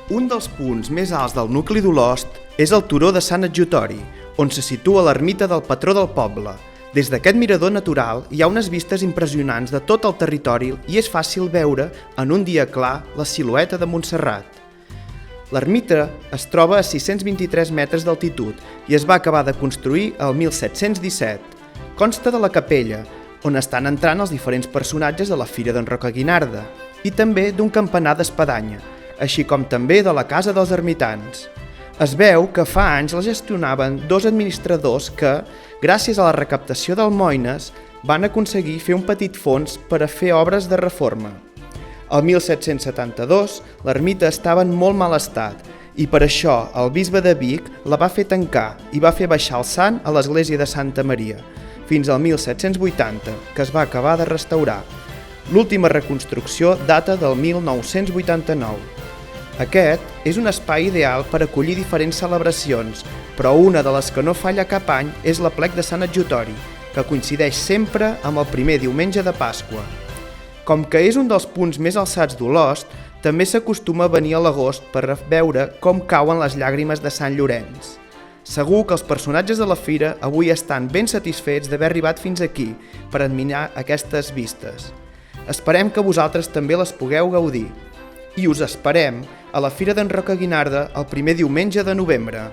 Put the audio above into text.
Un dels punts més alts del nucli d'Olost és el turó de Sant Adjutori, on se situa l'ermita del patró del poble. Des d'aquest mirador natural hi ha unes vistes impressionants de tot el territori i és fàcil veure, en un dia clar, la silueta de Montserrat. L'ermita es troba a 623 metres d'altitud i es va acabar de construir el 1717. Consta de la capella, on estan entrant els diferents personatges de la Fira d'en Rocaguinarda, i també d'un campanar d'espadanya, així com també de la Casa dels Ermitans. Es veu que fa anys la gestionaven dos administradors que, gràcies a la recaptació d'almoines, van aconseguir fer un petit fons per a fer obres de reforma. El 1772 l'ermita estava en molt mal estat i per això el bisbe de Vic la va fer tancar i va fer baixar el sant a l'església de Santa Maria, fins al 1780, que es va acabar de restaurar. L'última reconstrucció data del 1989. Aquest és un espai ideal per acollir diferents celebracions, però una de les que no falla cap any és l'Aplec de Sant Adjutori, que coincideix sempre amb el primer diumenge de Pasqua. Com que és un dels punts més alçats d'Olost, també s'acostuma a venir a l'agost per veure com cauen les llàgrimes de Sant Llorenç. Segur que els personatges de la fira avui estan ben satisfets d'haver arribat fins aquí per admirar aquestes vistes. Esperem que vosaltres també les pugueu gaudir. I us esperem a la Fira d'en Rocaguinarda el primer diumenge de novembre.